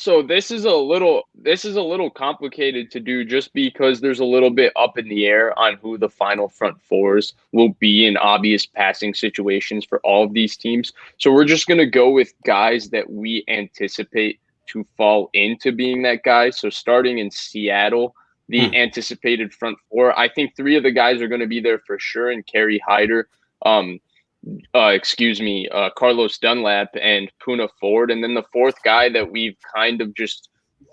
So this is a little complicated to do just because there's a little bit up in the air on who the final front fours will be in obvious passing situations for all of these teams. So we're just going to go with guys that we anticipate to fall into being that guy. So starting in Seattle, the anticipated front four, I think three of the guys are going to be there for sure, and Kerry Hyder. Carlos Dunlap and Puna Ford. And then the fourth guy that we've kind of just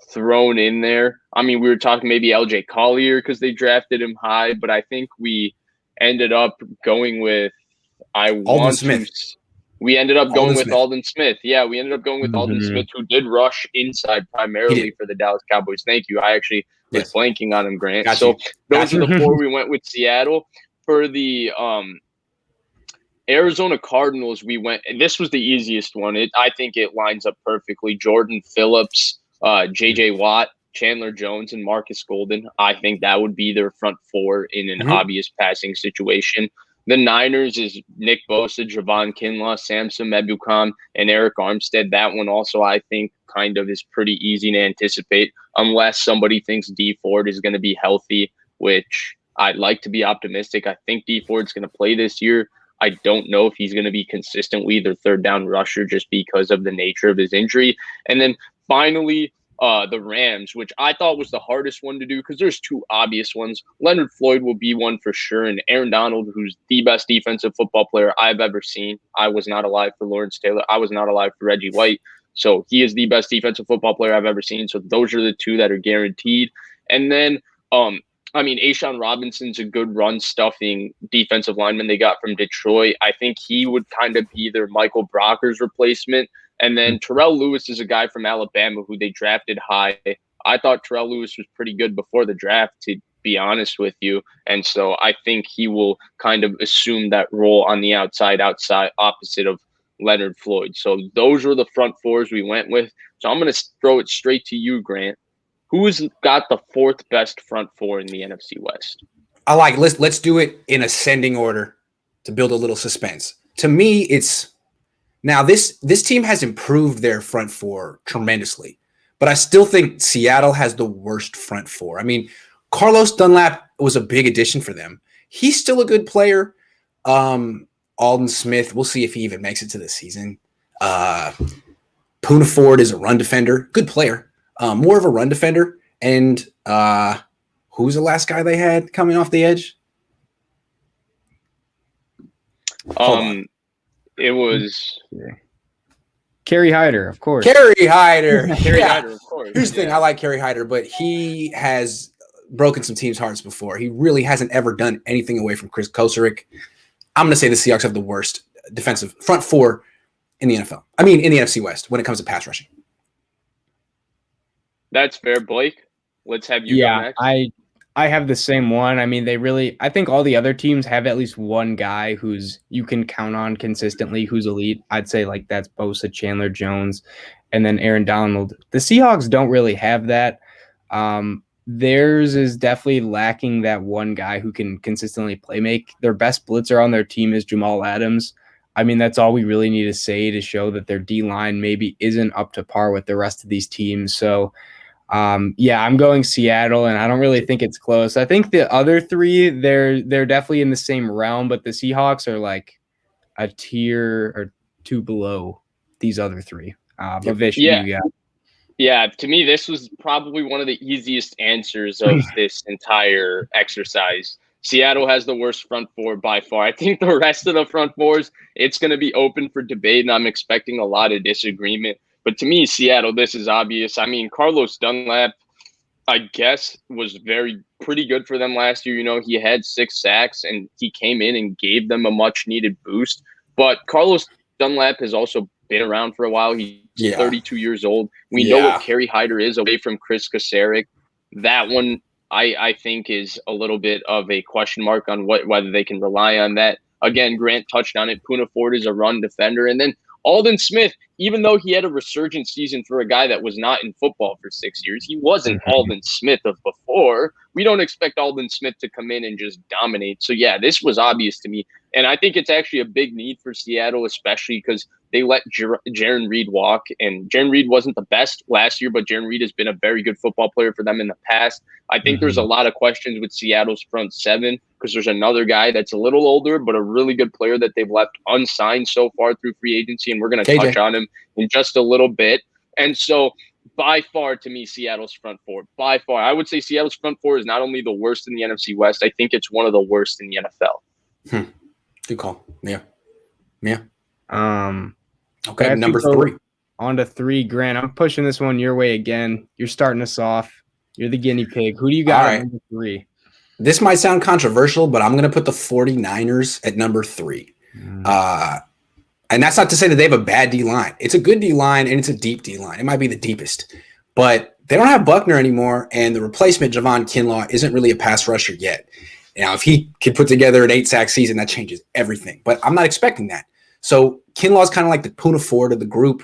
thrown in there. I mean, we were talking maybe LJ Collier because they drafted him high, but I think we ended up going with we ended up going with Alden Smith. Yeah, we ended up going with Alden Smith, who did rush inside primarily for the Dallas Cowboys. Thank you. I actually was blanking on him, Grant. So those are the four we went with Seattle. For the Arizona Cardinals, we went, and this was the easiest one. I think it lines up perfectly. Jordan Phillips, J.J. Watt, Chandler Jones, and Marcus Golden. I think that would be their front four in an obvious passing situation. The Niners is Nick Bosa, Javon Kinlaw, Samson Ebukam, and Eric Armstead. That one also, I think, kind of is pretty easy to anticipate unless somebody thinks Dee Ford is going to be healthy, which I'd like to be optimistic. I think Dee Ford's going to play this year. I don't know if he's going to be consistently their third down rusher just because of the nature of his injury. And then finally, the Rams, which I thought was the hardest one to do because there's two obvious ones. Leonard Floyd will be one for sure, and Aaron Donald, who's the best defensive football player I've ever seen. I was not alive for Lawrence Taylor. I was not alive for Reggie White. So he is the best defensive football player I've ever seen. So those are the two that are guaranteed. And then, A'Shawn Robinson's a good run-stuffing defensive lineman they got from Detroit. I think he would kind of be their Michael Brocker's replacement. And then Terrell Lewis is a guy from Alabama who they drafted high. I thought Terrell Lewis was pretty good before the draft, to be honest with you. And so I think he will kind of assume that role on the outside, opposite of Leonard Floyd. So those were the front fours we went with. So I'm going to throw it straight to you, Grant. Who's got the fourth best front four in the NFC West? I like. Let's do it in ascending order to build a little suspense. To me, it's now this team has improved their front four tremendously, but I still think Seattle has the worst front four. I mean, Carlos Dunlap was a big addition for them. He's still a good player. Alden Smith, we'll see if he even makes it to the season. Puna Ford is a run defender, good player. More of a run defender. And who's the last guy they had coming off the edge? It was Kerry Hyder, of course. Kerry Hyder. Hyder, of course. Here's the thing. I like Kerry Hyder, but he has broken some teams' hearts before. He really hasn't ever done anything away from Chris Kosaric. I'm going to say the Seahawks have the worst defensive front four in the NFL. I mean, in the NFC West when it comes to pass rushing. That's fair, Blake. Let's have you go next. I have the same one. I mean, I think all the other teams have at least one guy who's you can count on consistently, who's elite. I'd say like that's Bosa, Chandler Jones, and then Aaron Donald. The Seahawks don't really have that. Theirs is definitely lacking that one guy who can consistently play make. Their best blitzer on their team is Jamal Adams. I mean, that's all we really need to say to show that their D-line maybe isn't up to par with the rest of these teams. So, I'm going Seattle, and I don't really think it's close. I think the other three, they're definitely in the same realm, but the Seahawks are like a tier or two below these other three. But Vish, Yeah, to me, this was probably one of the easiest answers of this entire exercise. Seattle has the worst front four by far. I think the rest of the front fours, it's going to be open for debate, and I'm expecting a lot of disagreement. But to me, Seattle, this is obvious. I mean, Carlos Dunlap, I guess, was pretty good for them last year. You know, he had 6 sacks, and he came in and gave them a much-needed boost. But Carlos Dunlap has also been around for a while. He's 32 years old. We know what Kerry Hyder is away from Chris Kosaric. That one, I think, is a little bit of a question mark on whether they can rely on that. Again, Grant touched on it. Puna Ford is a run defender. And then Alden Smith, even though he had a resurgent season for a guy that was not in football for 6 years, he wasn't Alden Smith of before. We don't expect Alden Smith to come in and just dominate. So, yeah, this was obvious to me. And I think it's actually a big need for Seattle, especially because they let Jaron Reed walk. And Jaron Reed wasn't the best last year, but Jaron Reed has been a very good football player for them in the past. I think there's a lot of questions with Seattle's front seven because there's another guy that's a little older, but a really good player that they've left unsigned so far through free agency. And we're going to touch on him in just a little bit. And so by far, to me, Seattle's front four, by far, I would say Seattle's front four is not only the worst in the NFC West, I think it's one of the worst in the NFL. Good call. Yeah. Okay, number 3. On to 3, Grant. I'm pushing this one your way again. You're starting us off. You're the guinea pig. Who do you got at number 3? This might sound controversial, but I'm going to put the 49ers at number 3. And that's not to say that they have a bad D-line. It's a good D-line, and it's a deep D-line. It might be the deepest. But they don't have Buckner anymore, and the replacement, Javon Kinlaw, isn't really a pass rusher yet. Now, if he could put together an 8-sack season, that changes everything. But I'm not expecting that. So Kinlaw is kind of like the Poona Ford of the group.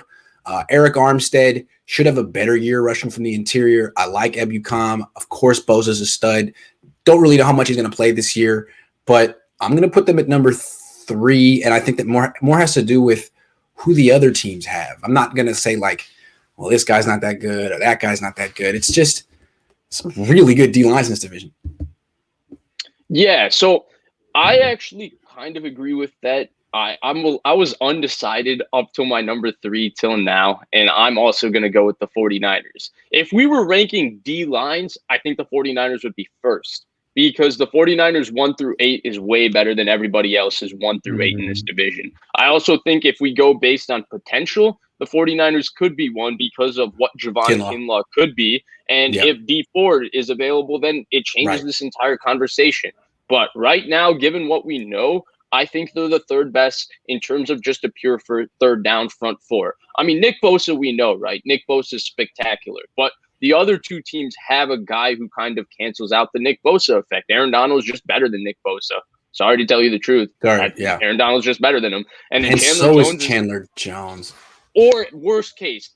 Eric Armstead should have a better year rushing from the interior. I like Ebukam. Of course, Bosa's a stud. Don't really know how much he's going to play this year, but I'm going to put them at number 3, and I think that more has to do with who the other teams have. I'm not going to say like, well, this guy's not that good or that guy's not that good. It's just some really good D-lines in this division. Yeah, so I actually kind of agree with that. I was undecided up till my number 3 till now, and I'm also going to go with the 49ers. If we were ranking D lines, I think the 49ers would be first because the 49ers 1 through 8 is way better than everybody else's 1 through 8 in this division. I also think if we go based on potential, the 49ers could be 1 because of what Javon Kinlaw could be. And if D Ford is available, then it changes this entire conversation. But right now, given what we know, I think they're the 3rd best in terms of just a pure third down front 4. I mean, Nick Bosa, we know, right? Nick Bosa is spectacular. But the other 2 teams have a guy who kind of cancels out the Nick Bosa effect. Aaron Donald is just better than Nick Bosa. Sorry to tell you the truth. Aaron Donald's just better than him. And Chandler Jones. Or worst case,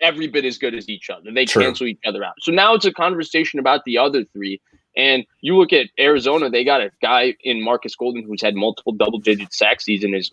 every bit as good as each other. They cancel each other out. So now it's a conversation about the other 3. And you look at Arizona, they got a guy in Marcus Golden who's had multiple double-digit sack seasons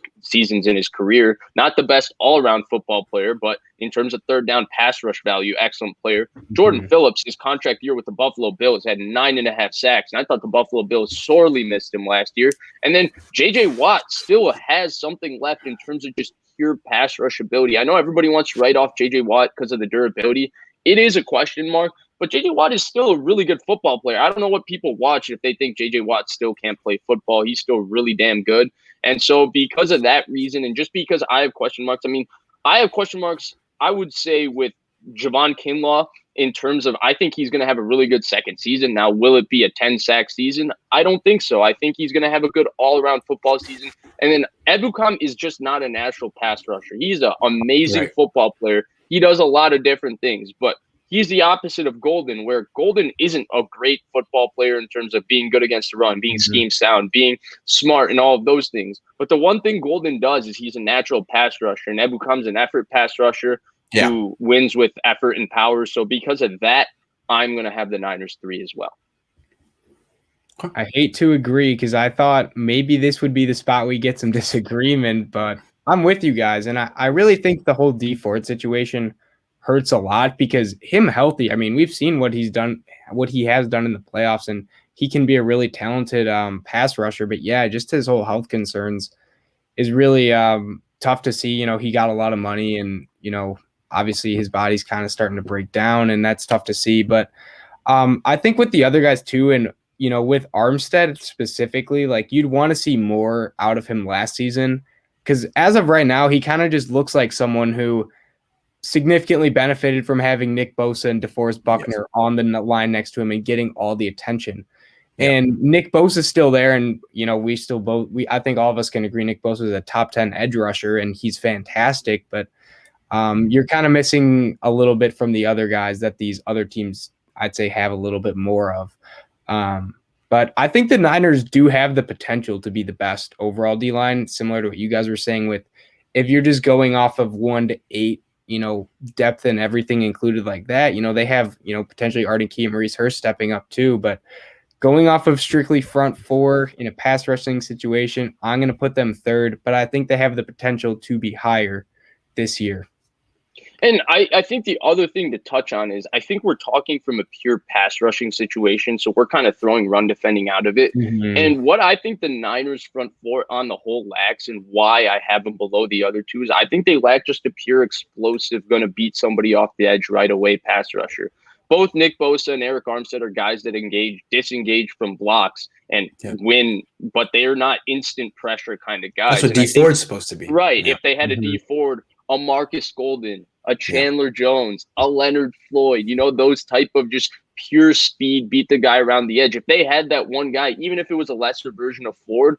in his career. Not the best all-around football player, but in terms of third down pass rush value, excellent player. Jordan Phillips, his contract year with the Buffalo Bills, had 9.5 sacks. And I thought the Buffalo Bills sorely missed him last year. And then J.J. Watt still has something left in terms of just pure pass rush ability. I know everybody wants to write off J.J. Watt because of the durability. It is a question mark. But J.J. Watt is still a really good football player. I don't know what people watch if they think J.J. Watt still can't play football. He's still really damn good. And so because of that reason, and just because I have question marks, I have question marks, I would say, with Javon Kinlaw in terms of I think he's going to have a really good second season. Now, will it be a 10-sack season? I don't think so. I think he's going to have a good all-around football season. And then Ebukam is just not a natural pass rusher. He's an amazing football player. He does a lot of different things, but he's the opposite of Golden, where Golden isn't a great football player in terms of being good against the run, being scheme sound, being smart, and all of those things. But the one thing Golden does is he's a natural pass rusher, and Ebukam's an effort pass rusher who wins with effort and power. So because of that, I'm going to have the Niners 3 as well. I hate to agree because I thought maybe this would be the spot we get some disagreement, but I'm with you guys. And I really think the whole D Ford situation hurts a lot because him healthy. I mean, we've seen what he's done, what he has done in the playoffs, and he can be a really talented pass rusher. But yeah, just his whole health concerns is really tough to see. You know, he got a lot of money and, you know, obviously his body's kind of starting to break down and that's tough to see. But I think with the other guys too, and, you know, with Armstead specifically, like you'd want to see more out of him last season because as of right now, he kind of just looks like someone who significantly benefited from having Nick Bosa and DeForest Buckner on the line next to him and getting all the attention. And Nick Bosa is still there. And, you know, I think all of us can agree Nick Bosa is a top 10 edge rusher and he's fantastic, but you're kind of missing a little bit from the other guys that these other teams, I'd say, have a little bit more of. But I think the Niners do have the potential to be the best overall D-line, similar to what you guys were saying with, if you're just going off of 1 to 8, you know, depth and everything included like that, you know, they have, you know, potentially Arden Key and Maurice Hurst stepping up too, but Going off of strictly front four in a pass rushing situation, I'm going to put them third, but I think they have the potential to be higher this year. And I think the other thing to touch on is I think we're talking from a pure pass rushing situation. So we're kind of throwing run defending out of it. Mm-hmm. And what I think the Niners front four on the whole lacks and why I have them below the other two is I think they lack just a pure explosive, going to beat somebody off the edge right away pass rusher. Both Nick Bosa and Eric Armstead are guys that disengage from blocks and win, but they're not instant pressure kind of guys. That's what D Ford's supposed to be. Right. Yeah. If they had a D Ford, a Marcus Golden, a Chandler Jones, a Leonard Floyd, those type of just pure speed, beat the guy around the edge. If they had that one guy, even if it was a lesser version of Ford,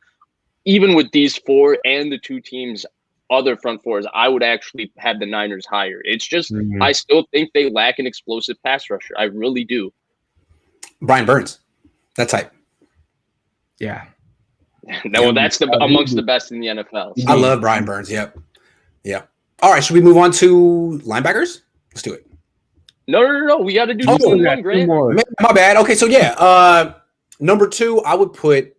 even with these four and the two teams' other front fours, I would actually have the Niners higher. It's just, I still think they lack an explosive pass rusher. I really do. Brian Burns. That type. Yeah. No, that's amongst the best in the NFL. I love Brian Burns. Yep. All right, should we move on to linebackers? Let's do it. No. We got to do this one, Grant. My bad. Okay, so number two, I would put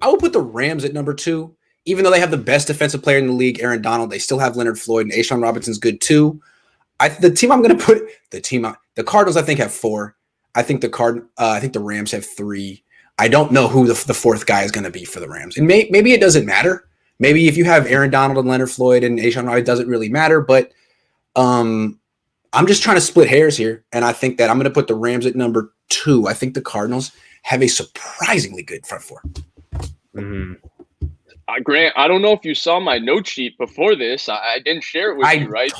the Rams at number two. Even though they have the best defensive player in the league, Aaron Donald, they still have Leonard Floyd, and Ashawn Robinson's good too. The Cardinals, I think, have 4. I think the Rams have 3. I don't know who the fourth guy is going to be for the Rams, and maybe it doesn't matter. Maybe if you have Aaron Donald and Leonard Floyd and Ashawn Roy, it doesn't really matter. But I'm just trying to split hairs here, and I think that I'm going to put the Rams at number 2. I think the Cardinals have a surprisingly good front four. Mm-hmm. Grant, I don't know if you saw my note sheet before this. I didn't share it with you, right?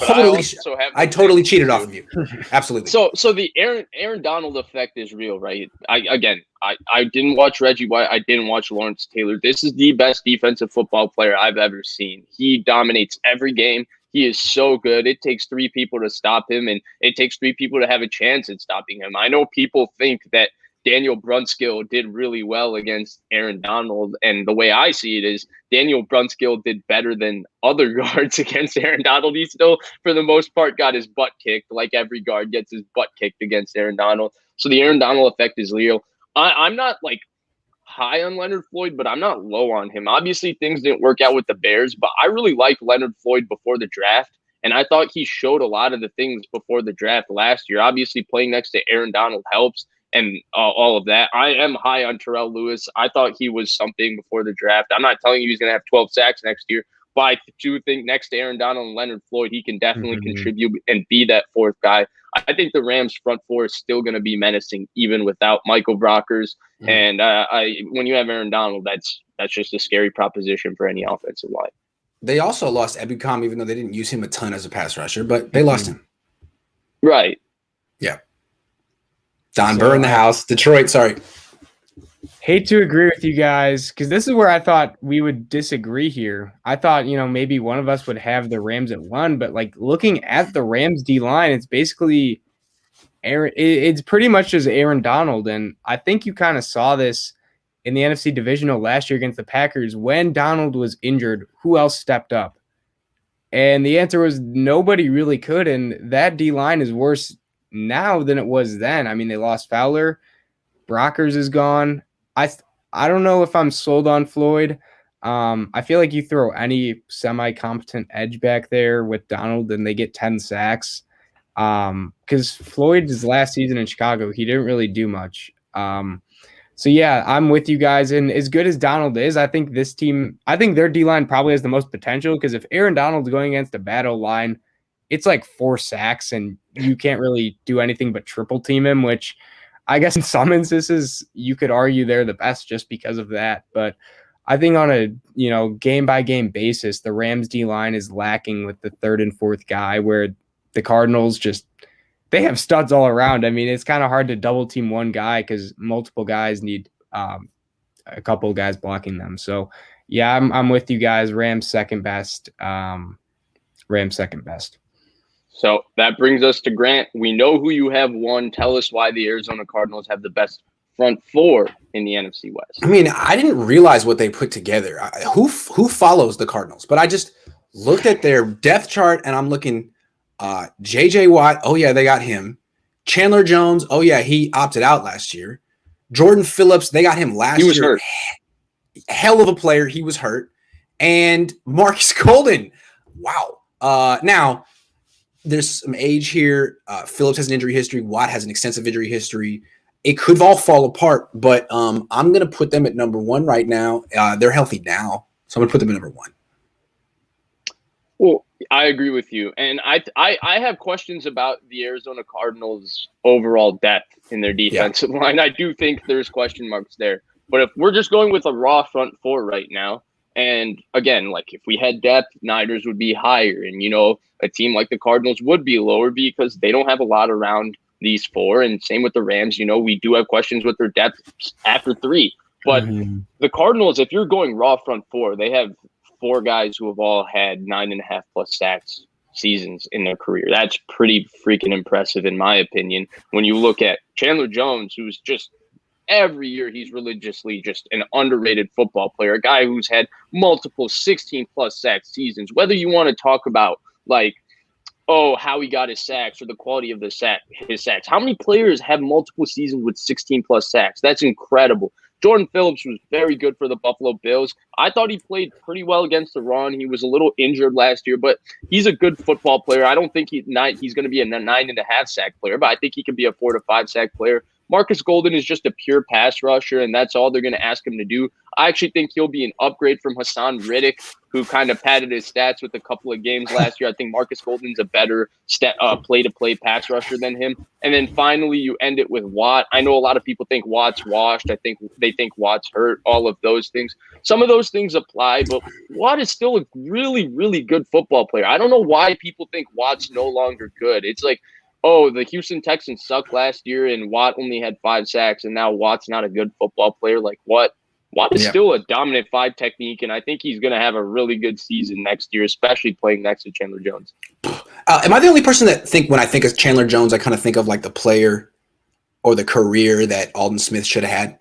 I totally cheated off of you. Absolutely. So the Aaron Donald effect is real, right? I didn't watch Reggie White. I didn't watch Lawrence Taylor. This is the best defensive football player I've ever seen. He dominates every game. He is so good. It takes 3 people to stop him, and it takes 3 people to have a chance at stopping him. I know people think that Daniel Brunskill did really well against Aaron Donald. And the way I see it is Daniel Brunskill did better than other guards against Aaron Donald. He still, for the most part, got his butt kicked, like every guard gets his butt kicked against Aaron Donald. So the Aaron Donald effect is real. I'm not like high on Leonard Floyd, but I'm not low on him. Obviously, things didn't work out with the Bears, but I really liked Leonard Floyd before the draft. And I thought he showed a lot of the things before the draft last year. Obviously, playing next to Aaron Donald helps. And all of that. I am high on Terrell Lewis. I thought he was something before the draft. I'm not telling you he's going to have 12 sacks next year, but I do think next to Aaron Donald and Leonard Floyd, he can definitely contribute and be that fourth guy. I think the Rams front four is still going to be menacing even without Michael Brockers. And when you have Aaron Donald, that's just a scary proposition for any offensive line. They also lost Ebukam, even though they didn't use him a ton as a pass rusher, but they lost him. Right. Yeah. Don Burr in the house. Detroit, sorry. Hate to agree with you guys, because this is where I thought we would disagree here. I thought, maybe one of us would have the Rams at 1, but like looking at the Rams D-line, it's basically it's pretty much just Aaron Donald. And I think you kind of saw this in the NFC Divisional last year against the Packers. When Donald was injured, who else stepped up? And the answer was nobody really could. And that D-line is worse now than it was then. I mean, they lost Fowler. Brockers is gone. I don't know if I'm sold on Floyd. I feel like you throw any semi-competent edge back there with Donald and they get 10 sacks. Because Floyd's last season in Chicago, he didn't really do much. So yeah, I'm with you guys. And as good as Donald is, I think their D-line probably has the most potential, because if Aaron Donald's going against a bad O-line, it's like 4 sacks and you can't really do anything but triple team him, which I guess in some instances you could argue they're the best just because of that. But I think on a game by game basis, the Rams D line is lacking with the 3rd and 4th guy, where the Cardinals they have studs all around. I mean, it's kind of hard to double team one guy because multiple guys need a couple of guys blocking them. So yeah, I'm with you guys. Rams second best. So that brings us to Grant. We know who you have 1. Tell us why the Arizona Cardinals have the best front 4 in the NFC West. I mean, I didn't realize what they put together. Who follows the Cardinals? But I just looked at their depth chart and I'm looking, J.J. Watt. Oh, yeah, they got him. Chandler Jones. Oh, yeah, he opted out last year. Jordan Phillips, they got him last He was year. hurt. Hell of a player. He was hurt. And Marcus Golden. Wow. Now, there's some age here. Phillips has an injury history. Watt has an extensive injury history. It could all fall apart, but I'm going to put them at number 1 right now. They're healthy now, so I'm going to put them at number 1. Well, I agree with you. And I have questions about the Arizona Cardinals' overall depth in their defensive line. I do think there's question marks there. But if we're just going with a raw front 4 right now, and again, like if we had depth, Niners would be higher. And, a team like the Cardinals would be lower because they don't have a lot around these 4. And same with the Rams. We do have questions with their depth after 3. But the Cardinals, if you're going raw front 4, they have 4 guys who have all had 9.5+ sacks seasons in their career. That's pretty freaking impressive, in my opinion. When you look at Chandler Jones, who's just every year he's religiously just an underrated football player, a guy who's had multiple 16+ sack seasons. Whether you want to talk about how he got his sacks or the quality of his sacks. How many players have multiple seasons with 16+ sacks? That's incredible. Jordan Phillips was very good for the Buffalo Bills. I thought he played pretty well against the run. He was a little injured last year, but he's a good football player. I don't think he's going to be a 9.5 sack player, but I think he can be a 4 to 5 sack player. Marcus Golden is just a pure pass rusher, and that's all they're going to ask him to do. I actually think he'll be an upgrade from Hassan Riddick, who kind of padded his stats with a couple of games last year. I think Marcus Golden's a better play-to-play pass rusher than him. And then finally, you end it with Watt. I know a lot of people think Watt's washed. I think they think Watt's hurt, all of those things. Some of those things apply, but Watt is still a really, really good football player. I don't know why people think Watt's no longer good. It's like, the Houston Texans sucked last year and Watt only had 5 sacks, and now Watt's not a good football player. Like, what? Watt is still a dominant 5 technique, and I think he's going to have a really good season next year, especially playing next to Chandler Jones. Am I the only person that when I think of Chandler Jones, I kind of think of like the player or the career that Aldon Smith should have had?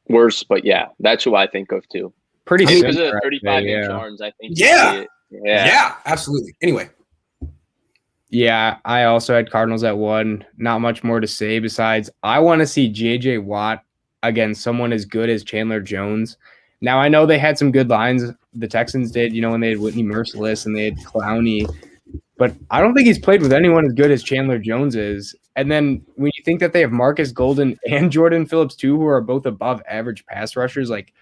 Worse, but yeah, that's who I think of too. Pretty because of the 35-inch arms, I think. Yeah, absolutely. Anyway. Yeah, I also had Cardinals at 1. Not much more to say besides I want to see J.J. Watt against someone as good as Chandler Jones. Now, I know they had some good lines. The Texans did, when they had Whitney Merciless and they had Clowney. But I don't think he's played with anyone as good as Chandler Jones is. And then when you think that they have Marcus Golden and Jordan Phillips, too, who are both above average pass rushers, like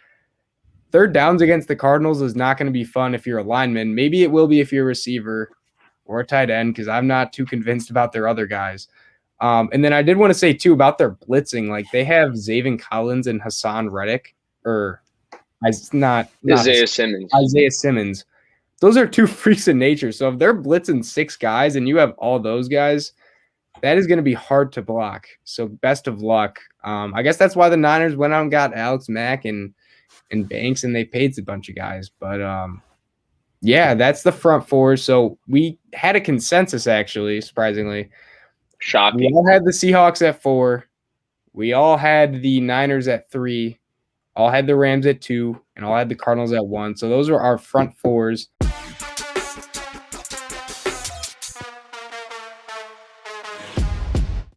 third downs against the Cardinals is not going to be fun if you're a lineman. Maybe it will be if you're a receiver or a tight end, because I'm not too convinced about their other guys. And then I did want to say, too, about their blitzing. Like, they have Zaven Collins and Hassan Reddick, or Isaiah Simmons. Isaiah Simmons. Those are 2 freaks of nature. So if they're blitzing 6 guys and you have all those guys, that is going to be hard to block. So best of luck. I guess that's why the Niners went out and got Alex Mack and Banks, and they paid a bunch of guys. But, yeah, that's the front 4. So we had a consensus, actually, surprisingly. Shocking. We all had the Seahawks at 4. We all had the Niners at 3. All had the Rams at 2, and all had the Cardinals at 1. So those were our front 4s.